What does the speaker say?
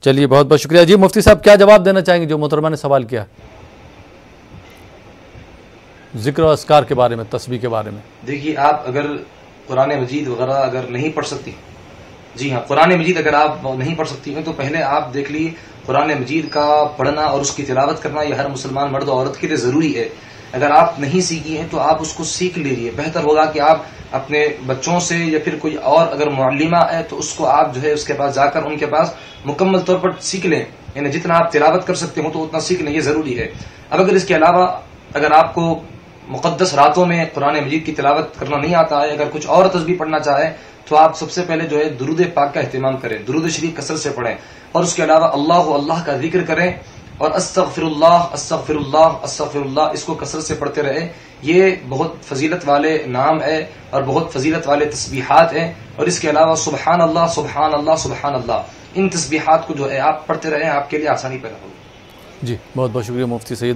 چلیے بہت بہت شکریہ جی. مفتی صاحب کیا جواب دینا چاہیں گے جو محترمہ نے سوال کیا ذکر و اذکار کے بارے میں، تسبیح کے بارے میں؟ دیکھیے، آپ اگر قرآن مجید وغیرہ اگر نہیں پڑھ سکتی، جی ہاں، قرآن مجید اگر آپ نہیں پڑھ سکتی ہیں تو پہلے آپ دیکھ لیے قرآن مجید کا پڑھنا اور اس کی تلاوت کرنا یہ ہر مسلمان مرد و عورت کے لیے ضروری ہے. اگر آپ نہیں سیکھی ہیں تو آپ اس کو سیکھ لیجیے. بہتر ہوگا کہ آپ اپنے بچوں سے یا پھر کوئی اور اگر معلمہ ہے تو اس کو آپ جو ہے اس کے پاس جا کر ان کے پاس مکمل طور پر سیکھ لیں. یعنی جتنا آپ تلاوت کر سکتے ہو تو اتنا سیکھ لیں، یہ ضروری ہے. اب اگر اس کے علاوہ اگر آپ کو مقدس راتوں میں قرآن مجید کی تلاوت کرنا نہیں آتا ہے، اگر کچھ اور تسبیح پڑھنا چاہے تو آپ سب سے پہلے جو ہے درود پاک کا اہتمام کریں، درود شریف کثرت سے پڑھیں، اور اس کے علاوہ اللہ کا ذکر کریں، اور استغفر اللہ استغفر اللہ استغفر اللہ اس کو کثرت سے پڑھتے رہے. یہ بہت فضیلت والے نام ہے اور بہت فضیلت والے تسبیحات ہیں. اور اس کے علاوہ سبحان اللہ سبحان اللہ سبحان اللہ، ان تسبیحات کو جو ہے آپ پڑھتے رہیں، آپ کے لیے آسانی پیدا ہوگی. جی بہت بہت شکریہ مفتی سید